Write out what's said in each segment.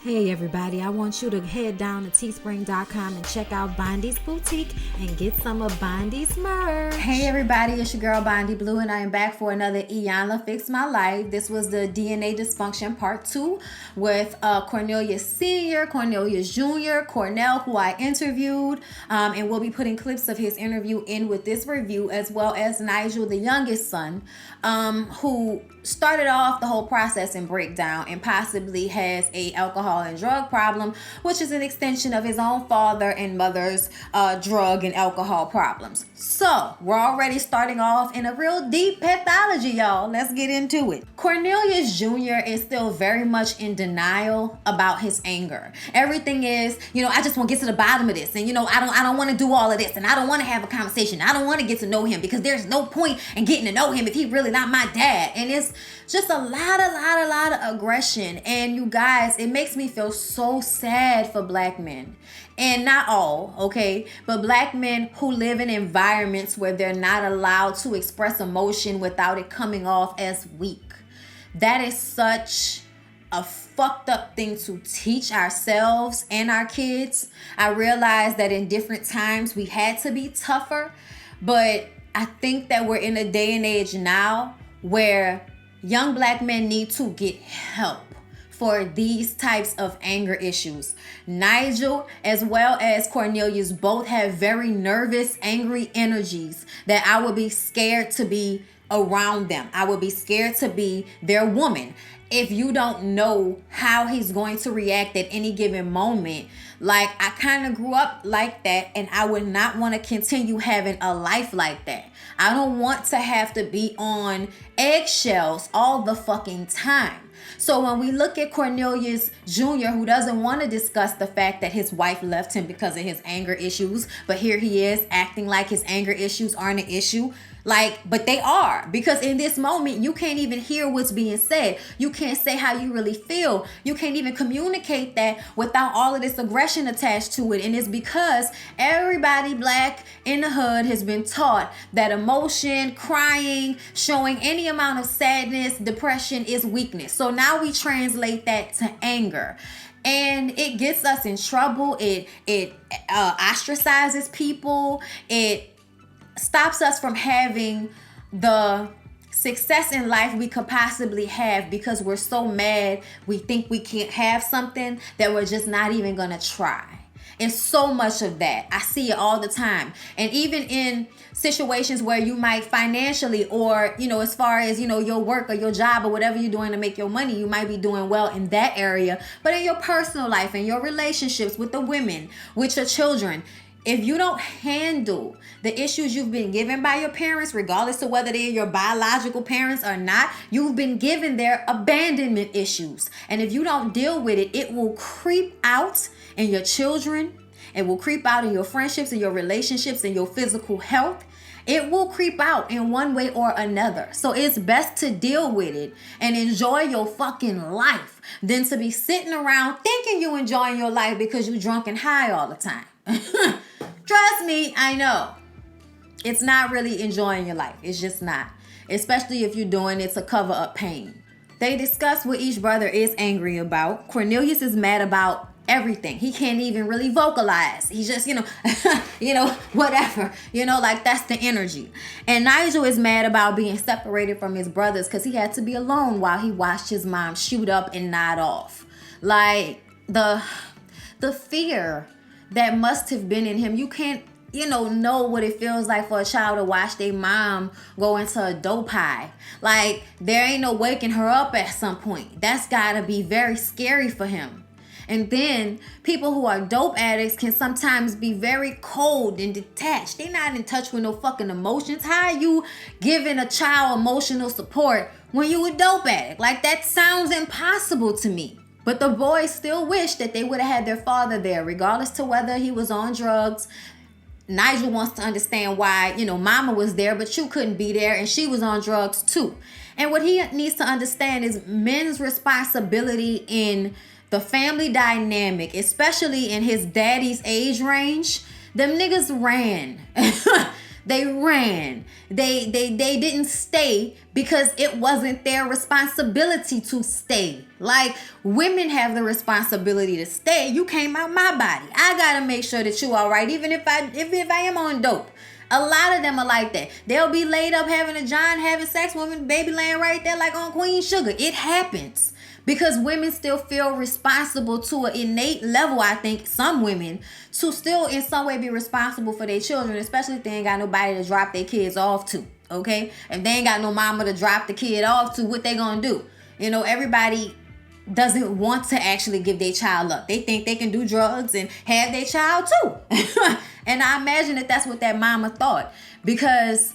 Hey everybody, I want you to head down to teespring.com and check out Bondy's Boutique and get some of Bondy's merch. Hey everybody, it's your girl Bondy Blue and I am back for another Iyanla Fix My Life. This was the DNA Dysfunction Part 2 with Cornelius Sr., Cornelius Jr., Cornell, who I interviewed. And we'll be putting clips of his interview in with this review, as well as Nigel, the youngest son, who started off the whole process and breakdown and possibly has a alcohol and drug problem, which is an extension of his own father and mother's drug and alcohol problems. So we're already starting off in a real deep pathology, y'all. Let's get into it. Cornelius Jr. is still very much in denial about his anger. Everything is, I just want to get to the bottom of this, and I don't want to do all of this, and I don't want to have a conversation. I don't want to get to know him because there's no point in getting to know him if he's really not my dad. And it's just a lot of aggression. And you guys, it makes me feel so sad for black men. And not all, okay, but black men who live in environments where they're not allowed to express emotion without it coming off as weak. That is such a fucked up thing to teach ourselves and our kids. I realize that in different times we had to be tougher, but I think that we're in a day and age now where young black men need to get help for these types of anger issues. Nigel as well as Cornelius both have very nervous, angry energies that I would be scared to be around them. I would be scared to be their woman. If you don't know how he's going to react at any given moment, like I kind of grew up like that, and I would not want to continue having a life like that. I don't want to have to be on eggshells all the fucking time. So when we look at Cornelius Jr., who doesn't want to discuss the fact that his wife left him because of his anger issues, but here he is acting like his anger issues aren't an issue. But they are, because in this moment, you can't even hear what's being said. You can't say how you really feel. You can't even communicate that without all of this aggression attached to it. And it's because everybody black in the hood has been taught that emotion, crying, showing any amount of sadness, depression is weakness. So now we translate that to anger. And it gets us in trouble. It ostracizes people. It stops us from having the success in life we could possibly have because we're so mad we think we can't have something that we're just not even gonna try. It's so much of that. I see it all the time. And even in situations where you might financially or, as far as, your work or your job or whatever you're doing to make your money, you might be doing well in that area. But in your personal life, in your relationships with the women, with your children, if you don't handle the issues you've been given by your parents, regardless of whether they're your biological parents or not, you've been given their abandonment issues. And if you don't deal with it, it will creep out in your children. It will creep out in your friendships and your relationships and your physical health. It will creep out in one way or another. So it's best to deal with it and enjoy your fucking life than to be sitting around thinking you enjoying your life because you drunk and high all the time. Trust me, I know. It's not really enjoying your life. It's just not. Especially if you're doing it to cover up pain. They discuss what each brother is angry about. Cornelius is mad about everything. He can't even really vocalize. He's just, whatever. That's the energy. And Nigel is mad about being separated from his brothers because he had to be alone while he watched his mom shoot up and nod off. The fear that must have been in him. You can't, know what it feels like for a child to watch their mom go into a dope high. There ain't no waking her up at some point. That's gotta be very scary for him. And then people who are dope addicts can sometimes be very cold and detached. They're not in touch with no fucking emotions. How are you giving a child emotional support when you a dope addict? That sounds impossible to me. But the boys still wish that they would have had their father there, regardless to whether he was on drugs. Nigel wants to understand why, mama was there, but you couldn't be there, and she was on drugs too. And what he needs to understand is men's responsibility in the family dynamic, especially in his daddy's age range. Them niggas ran. They ran. They didn't stay because it wasn't their responsibility to stay. Like, women have the responsibility to stay. You came out my body. I gotta make sure that you all right, even if I am on dope. A lot of them are like that. They'll be laid up having a John, having sex, women, baby laying right there like on Queen Sugar. It happens. Because women still feel responsible to an innate level, I think, some women, to still in some way be responsible for their children, especially if they ain't got nobody to drop their kids off to, okay? If they ain't got no mama to drop the kid off to, what they gonna do? You know, everybody doesn't want to actually give their child up. They think they can do drugs and have their child too. And I imagine that that's what that mama thought, because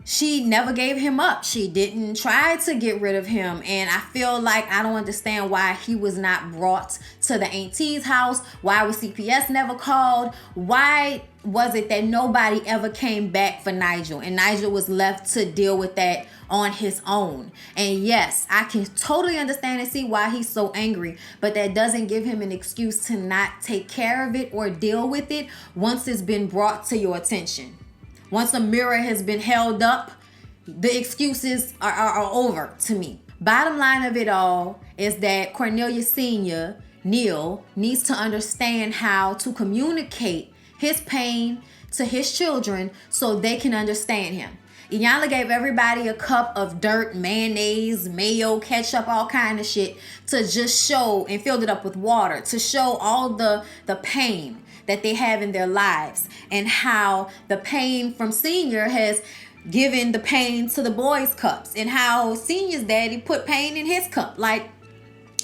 she never gave him up. She didn't try to get rid of him. And I feel like I don't understand why he was not brought to the auntie's house. Why was CPS never called? Why was it that nobody ever came back for Nigel? And Nigel was left to deal with that on his own. And yes, I can totally understand and see why he's so angry. But that doesn't give him an excuse to not take care of it or deal with it once it's been brought to your attention. Once a mirror has been held up, the excuses are over to me. Bottom line of it all is that Cornelius Sr., Neil, needs to understand how to communicate his pain to his children so they can understand him. Iyanla gave everybody a cup of dirt, mayonnaise, mayo, ketchup, all kind of shit to just show, and filled it up with water to show all the pain that they have in their lives, and how the pain from Senior has given the pain to the boys' cups, and how Senior's daddy put pain in his cup. Like,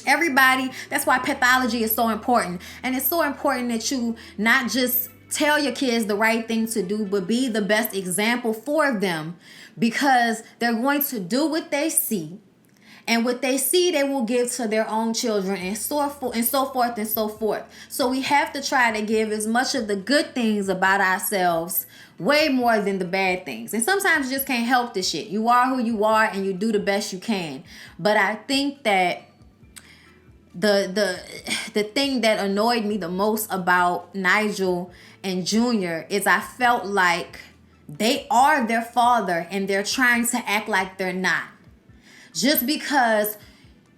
everybody, that's why pathology is so important. And it's so important that you not just tell your kids the right thing to do, but be the best example for them, because they're going to do what they see. And what they see, they will give to their own children, and so forth and so forth. So we have to try to give as much of the good things about ourselves, way more than the bad things. And sometimes you just can't help the shit. You are who you are, and you do the best you can. But I think that the thing that annoyed me the most about Nigel and Junior is I felt like they are their father, and they're trying to act like they're not. Just because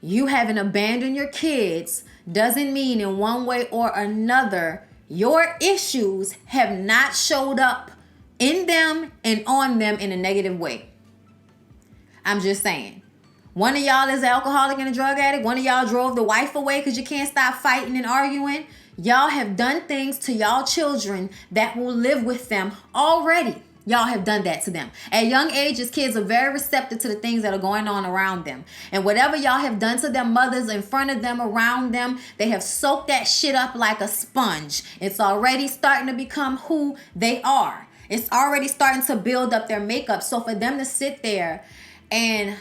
you haven't abandoned your kids doesn't mean in one way or another your issues have not showed up in them and on them in a negative way. I'm just saying. One of y'all is an alcoholic and a drug addict. One of y'all drove the wife away because you can't stop fighting and arguing. Y'all have done things to y'all children that will live with them already. Y'all have done that to them. At young ages, kids are very receptive to the things that are going on around them. And whatever y'all have done to their mothers, in front of them, around them, they have soaked that shit up like a sponge. It's already starting to become who they are. It's already starting to build up their makeup. So for them to sit there and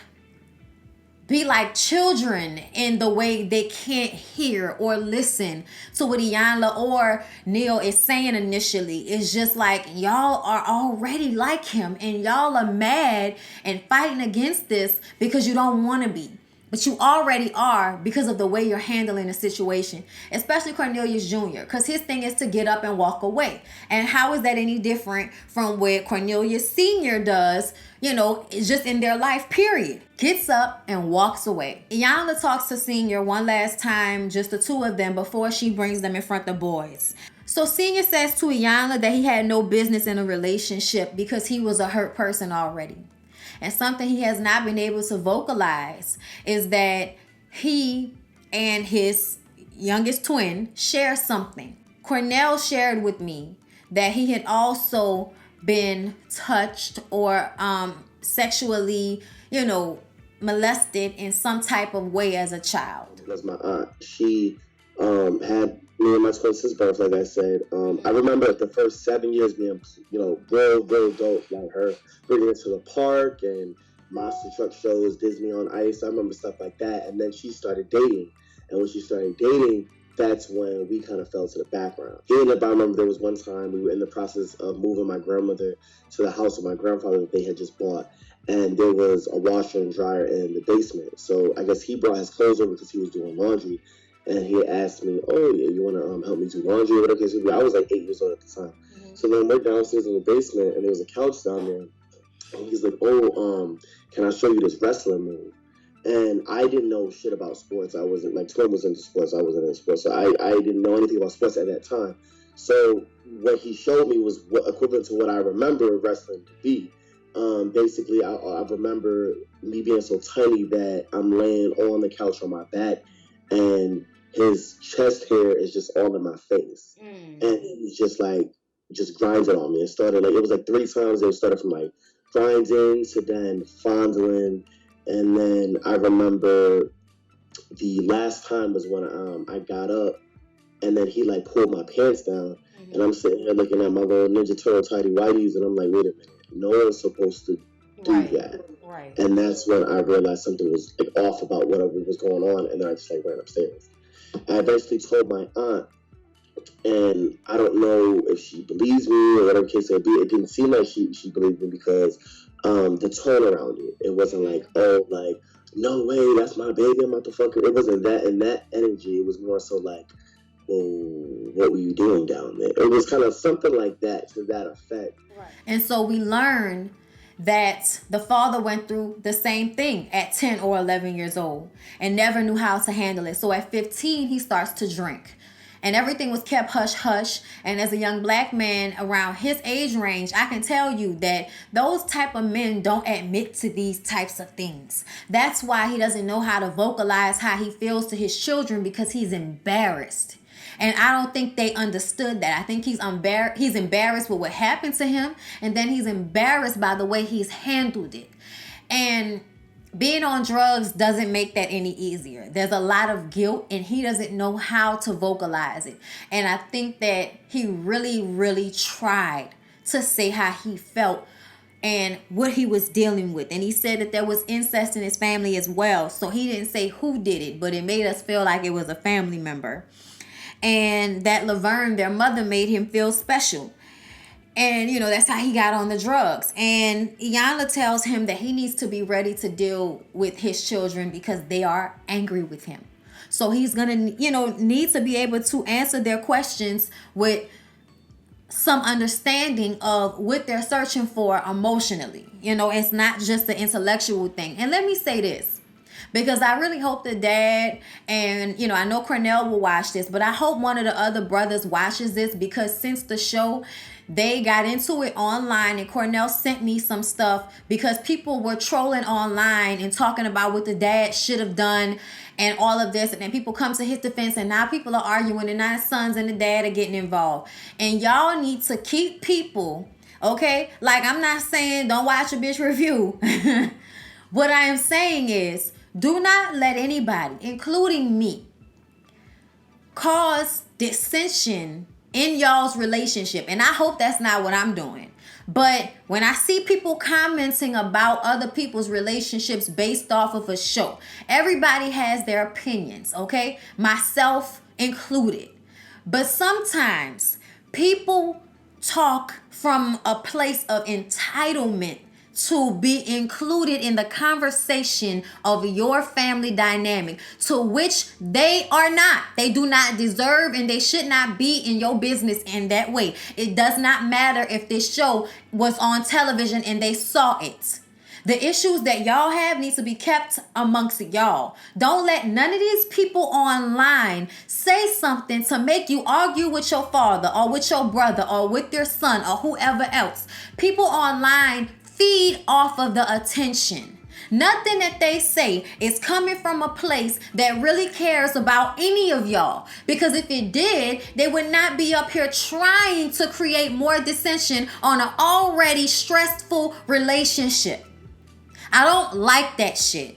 be like children in the way they can't hear or listen to what Iyanla or Neil is saying initially, it's just like y'all are already like him, and y'all are mad and fighting against this because you don't want to be. But you already are, because of the way you're handling the situation, especially Cornelius Jr., because his thing is to get up and walk away. And how is that any different from what Cornelius Sr. does, you know, just in their life, period? Gets up and walks away. Iyanla talks to Senior one last time, just the two of them, before she brings them in front of the boys. So Senior says to Iyanla that he had no business in a relationship because he was a hurt person already. And something he has not been able to vocalize is that he and his youngest twin share something. Cornell shared with me that he had also been touched or sexually, molested in some type of way as a child. That's my aunt. She had me and my twin sister's birth, like I said. I remember the first 7 years being, real dope, like her bringing us to the park and monster truck shows, Disney on Ice. I remember stuff like that. And then she started dating. And when she started dating, that's when we kind of fell to the background. I remember there was one time we were in the process of moving my grandmother to the house of my grandfather that they had just bought. And there was a washer and dryer in the basement. So I guess he brought his clothes over because he was doing laundry. and he asked me, "Oh, yeah, you want to help me do laundry or whatever?" I was like 8 years old at the time. So then we're downstairs in the basement, and there was a couch down there, and he's like, "Oh, can I show you this wrestling move?" And I didn't know shit about sports. I wasn't, like, Twin was into sports. I wasn't into sports, so I didn't know anything about sports at that time. So what he showed me was what equivalent to what I remember wrestling to be. Basically, I remember me being so tiny that I'm laying on the couch on my back, and his chest hair is just all in my face, and he was just grinding on me. It started it was like 3 times. It started from like grinding to then fondling, and then I remember the last time was when I got up, and then he like pulled my pants down, and I'm sitting here looking at my little Ninja Turtle tidy whities, and I'm like, wait a minute, no one's supposed to do that. Right. And that's when I realized something was like off about whatever was going on, and then I just like ran upstairs. I eventually told my aunt, and I don't know if she believes me or whatever case it be. It didn't seem like she believed me because the tone around it wasn't like, oh, like, no way, that's my baby, I'm about to fuck her. It wasn't that, and that energy. It was more so like, well, what were you doing down there? It was kind of something like that, to that effect. Right. And so we learned that the father went through the same thing at 10 or 11 years old and never knew how to handle it. So at 15, he starts to drink. And everything was kept hush-hush. And as a young black man around his age range, I can tell you that those type of men don't admit to these types of things. That's why he doesn't know how to vocalize how he feels to his children, because he's embarrassed. And I don't think they understood that. I think he's embarrassed with what happened to him, and then he's embarrassed by the way he's handled it. And being on drugs doesn't make that any easier. There's a lot of guilt, and he doesn't know how to vocalize it. And I think that he really, really tried to say how he felt and what he was dealing with. And he said that there was incest in his family as well. So he didn't say who did it, but it made us feel like it was a family member. And that Laverne, their mother, made him feel special. And, you know, that's how he got on the drugs. And Iyanla tells him that he needs to be ready to deal with his children because they are angry with him. So he's going to, need to be able to answer their questions with some understanding of what they're searching for emotionally. It's not just the intellectual thing. And let me say this, because I really hope the dad and, I know Cornell will watch this, but I hope one of the other brothers watches this, because since the show, they got into it online, and Cornell sent me some stuff because people were trolling online and talking about what the dad should have done and all of this. And then people come to his defense, and now people are arguing, and now his sons and the dad are getting involved. And y'all need to keep people, okay? Like, I'm not saying don't watch a bitch review. What I am saying is, do not let anybody, including me, cause dissension in y'all's relationship. And I hope that's not what I'm doing. But when I see people commenting about other people's relationships based off of a show, everybody has their opinions, okay? Myself included. But sometimes people talk from a place of entitlement to be included in the conversation of your family dynamic, to which they are not. They do not deserve, and they should not be in your business in that way. It does not matter if this show was on television and they saw it. The issues that y'all have needs to be kept amongst y'all. Don't let none of these people online say something to make you argue with your father or with your brother or with your son or whoever else. People online feed off of the attention. Nothing that they say is coming from a place that really cares about any of y'all. Because if it did, they would not be up here trying to create more dissension on an already stressful relationship. I don't like that shit.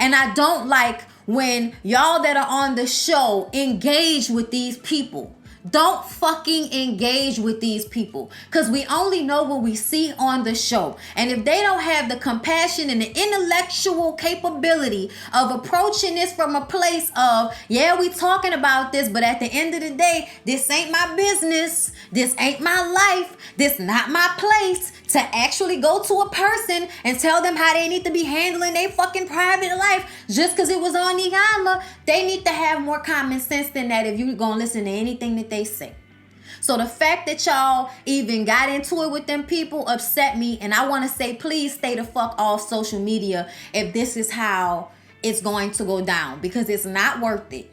And I don't like when y'all that are on the show engage with these people. Don't fucking engage with these people, because we only know what we see on the show. And if they don't have the compassion and the intellectual capability of approaching this from a place of, yeah, we talking about this, but at the end of the day, this ain't my business, this ain't my life, this not my place, to actually go to a person and tell them how they need to be handling their fucking private life just because it was on Iyanla, they need to have more common sense than that if you're gonna listen to anything that they say. So the fact that y'all even got into it with them people upset me, and I want to say, please stay the fuck off social media if this is how it's going to go down, because it's not worth it.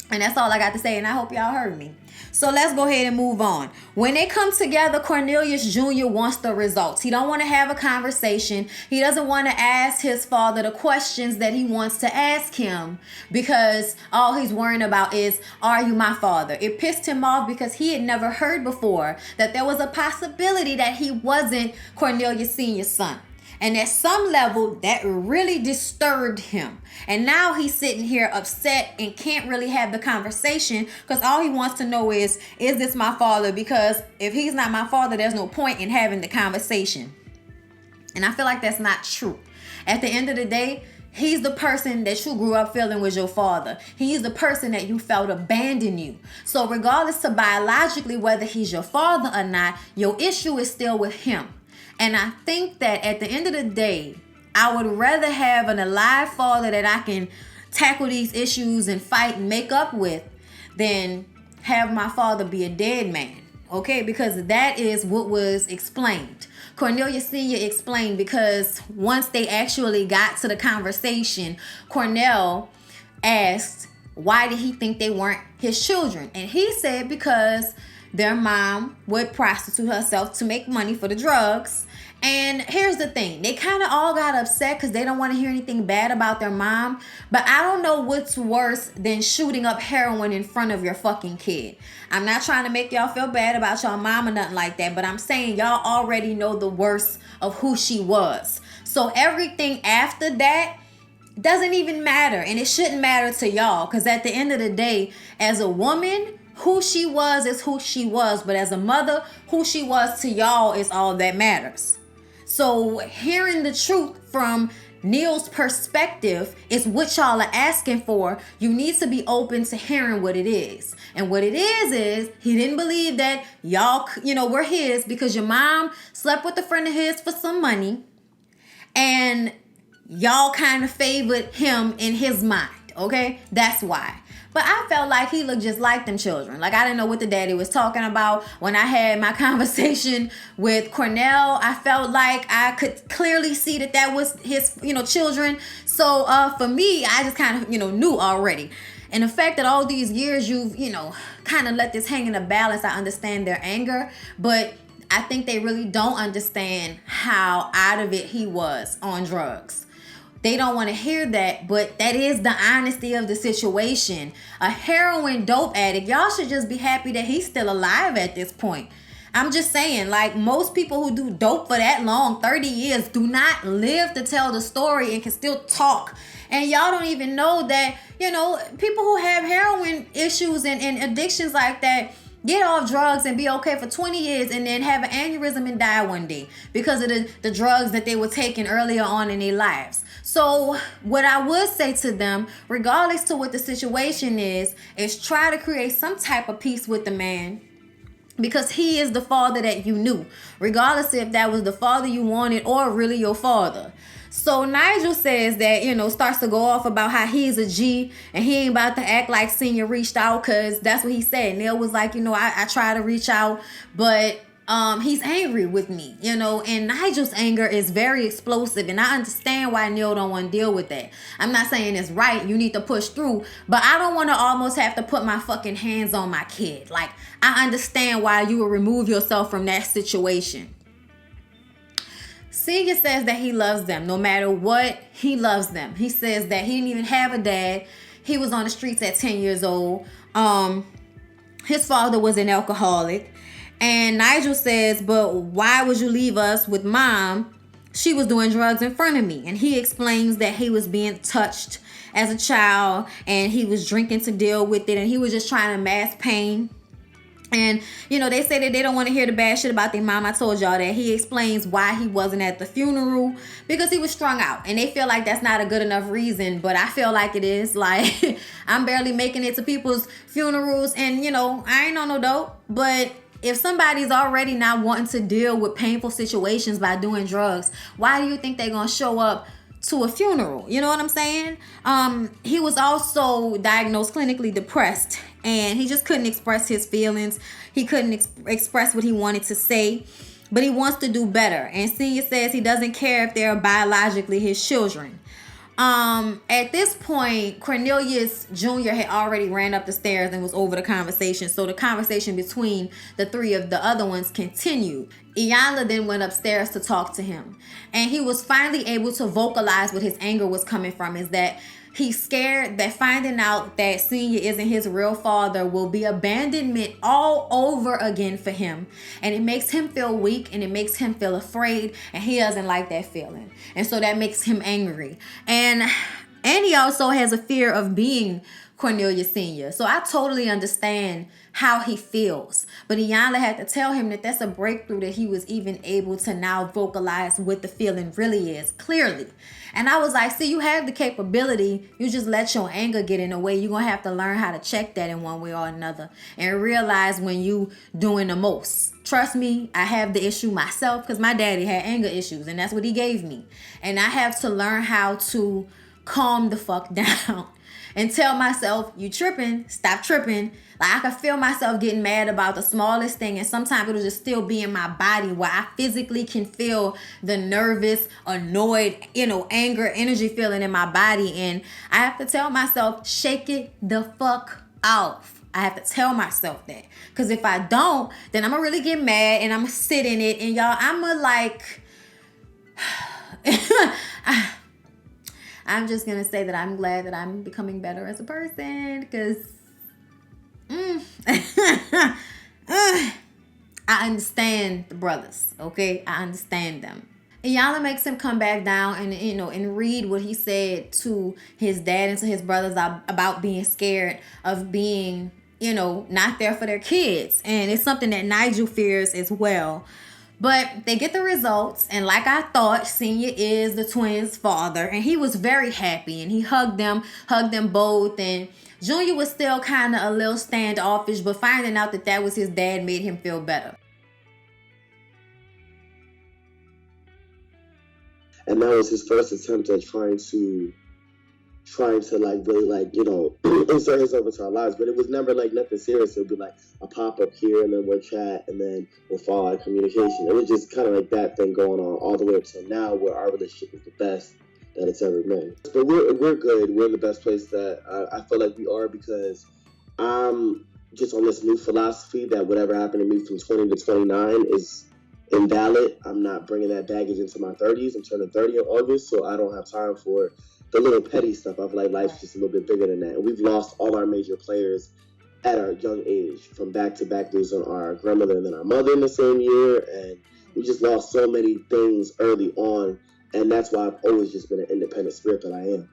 And that's all I got to say, and I hope y'all heard me. So let's go ahead and move on. When they come together, Cornelius Jr. wants the results. He don't want to have a conversation. He doesn't want to ask his father the questions that he wants to ask him, because all he's worrying about is, are you my father? It pissed him off because he had never heard before that there was a possibility that he wasn't Cornelius Sr.'s son. And at some level, that really disturbed him. And now he's sitting here upset and can't really have the conversation, because all he wants to know is this my father? Because if he's not my father, there's no point in having the conversation. And I feel like that's not true. At the end of the day, he's the person that you grew up feeling was your father. He's the person that you felt abandoned you. So regardless to biologically whether he's your father or not, your issue is still with him. And I think that at the end of the day, I would rather have an alive father that I can tackle these issues and fight and make up with than have my father be a dead man. Okay, because that is what was explained. Cornelius Sr. explained, because once they actually got to the conversation, Cornell asked, why did he think they weren't his children? And he said because their mom would prostitute herself to make money for the drugs. And here's the thing, they kind of all got upset because they don't want to hear anything bad about their mom. But I don't know what's worse than shooting up heroin in front of your fucking kid. I'm not trying to make y'all feel bad about y'all mom or nothing like that, but I'm saying y'all already know the worst of who she was. So everything after that doesn't even matter, and it shouldn't matter to y'all, because at the end of the day, as a woman, who she was is who she was, but as a mother, who she was to y'all is all that matters. So hearing the truth from Neil's perspective is what y'all are asking for. You need to be open to hearing what it is. And what it is he didn't believe that y'all, were his because your mom slept with a friend of his for some money, and y'all kind of favored him in his mind. Okay, that's why. But I felt like he looked just like them children. Like, I didn't know what the daddy was talking about. When I had my conversation with Cornell, I felt like I could clearly see that was his, children. So for me, I just kind of, knew already. And the fact that all these years you've, kind of let this hang in the balance, I understand their anger. But I think they really don't understand how out of it he was on drugs. They don't want to hear that, but that is the honesty of the situation. A heroin dope addict, y'all should just be happy that he's still alive at this point. I'm just saying, like, most people who do dope for that long, 30 years, do not live to tell the story and can still talk. And y'all don't even know that, people who have heroin issues and addictions like that get off drugs and be okay for 20 years and then have an aneurysm and die one day because of the drugs that they were taking earlier on in their lives. So what I would say to them, regardless to what the situation is try to create some type of peace with the man, because he is the father that you knew, regardless if that was the father you wanted or really your father. So Nigel says that, starts to go off about how he's a G and he ain't about to act like Senior reached out, because that's what he said. Neil was like, I try to reach out, but he's angry with me, and Nigel's anger is very explosive, and I understand why Neil don't want to deal with that. I'm not saying it's right, you need to push through, but I don't want to almost have to put my fucking hands on my kid. Like, I understand why you would remove yourself from that situation. Senior says that he loves them. No matter what, he loves them. He says that he didn't even have a dad. He was on the streets at 10 years old. His father was an alcoholic. And Nigel says, but why would you leave us with mom? She was doing drugs in front of me. And he explains that he was being touched as a child and he was drinking to deal with it. And he was just trying to mask pain. And, they say that they don't want to hear the bad shit about their mom. I told y'all that. He explains why he wasn't at the funeral, because he was strung out. And they feel like that's not a good enough reason, but I feel like it is. Like, I'm barely making it to people's funerals, and, I ain't on no dope. But if somebody's already not wanting to deal with painful situations by doing drugs, why do you think they're going to show up to a funeral? You know what I'm saying? He was also diagnosed clinically depressed, and he just couldn't express his feelings. He couldn't express what he wanted to say, but he wants to do better. And Senior says he doesn't care if they're biologically his children. At this point, Cornelius Jr. had already ran up the stairs and was over the conversation. So the conversation between the three of the other ones continued. Iyanla then went upstairs to talk to him. And he was finally able to vocalize what his anger was coming from, is that he's scared that finding out that Senior isn't his real father will be abandonment all over again for him. And it makes him feel weak, and it makes him feel afraid, and he doesn't like that feeling. And so that makes him angry. And he also has a fear of being Cornelius Sr. So I totally understand how he feels. But Iyanla had to tell him that that's a breakthrough, that he was even able to now vocalize what the feeling really is clearly. And I was like, see, you have the capability. You just let your anger get in the way. You're going to have to learn how to check that in one way or another, and realize when you doing the most. Trust me, I have the issue myself, because my daddy had anger issues, and that's what he gave me. And I have to learn how to calm the fuck down and tell myself, you tripping, stop tripping. Like, I can feel myself getting mad about the smallest thing, and sometimes it'll just still be in my body where I physically can feel the nervous, annoyed, anger, energy feeling in my body. And I have to tell myself, shake it the fuck off. I have to tell myself that, because if I don't, then I'm gonna really get mad, and I'm gonna sit in it, and y'all, I'm gonna like I'm just going to say that I'm glad that I'm becoming better as a person, because I understand the brothers, okay? I understand them. Iyanla makes him come back down and read what he said to his dad and to his brothers about being scared of being, not there for their kids. And it's something that Nigel fears as well. But they get the results, and like I thought, Senior is the twins' father, and he was very happy, and he hugged them both, and Junior was still kind of a little standoffish, but finding out that was his dad made him feel better. And that was his first attempt at trying to like really like, insert himself into our lives. But it was never like nothing serious. It would be like a pop-up here, and then we'll chat, and then we'll fall out of communication. It was just kind of like that thing going on all the way up till now, where our relationship is the best that it's ever been. But we're good. We're in the best place that I feel like we are, because I'm just on this new philosophy that whatever happened to me from 20 to 29 is invalid. I'm not bringing that baggage into my 30s. I'm turning 30 in August, so I don't have time for the little petty stuff. I feel like life's just a little bit bigger than that. And we've lost all our major players at our young age, from back-to-back losing our grandmother and then our mother in the same year. And we just lost so many things early on. And that's why I've always just been an independent spirit that I am.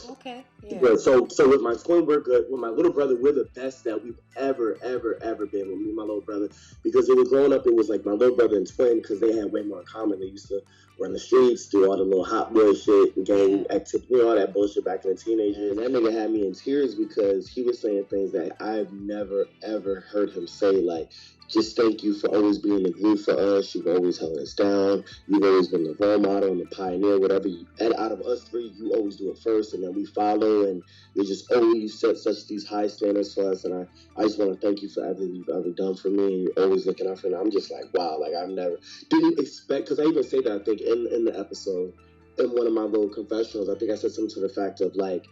Okay. Yeah. But so with my twin, we're good. With my little brother, we're the best that we've ever been with me and my little brother. Because it was growing up, it was like my little brother and twin, because they had way more in common. They used to run the streets, do all the little hot boy shit, and gang activity, all that bullshit back in the teenagers. And that nigga had me in tears, because he was saying things that I've never ever heard him say, like, just thank you for always being the glue for us. You've always held us down. You've always been the role model and the pioneer. Whatever and out of us three, you always do it first, and then we follow. And you just always set such these high standards for us. And I just want to thank you for everything you've ever done for me. And you're always looking out for me. I'm just like, wow, like I've never didn't expect, because I even say that, I think in the episode, in one of my little confessionals, I think I said something to the fact of like,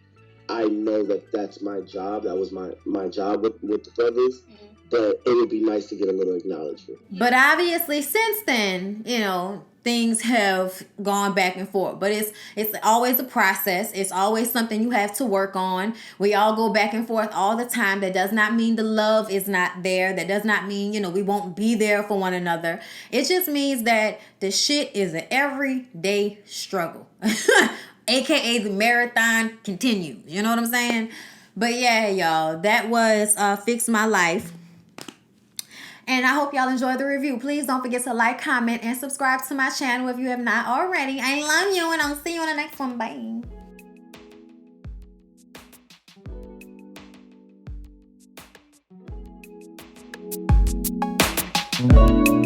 I know that that's my job. That was my job with the brothers. Mm-hmm. But it would be nice to get a little acknowledgement. But obviously, since then, things have gone back and forth. But it's always a process. It's always something you have to work on. We all go back and forth all the time. That does not mean the love is not there. That does not mean, we won't be there for one another. It just means that the shit is an everyday struggle. AKA the marathon continues. You know what I'm saying? But yeah, y'all, that was Fix My Life. And I hope y'all enjoy the review. Please don't forget to like, comment, and subscribe to my channel if you have not already. I love you, and I'll see you on the next one. Bye.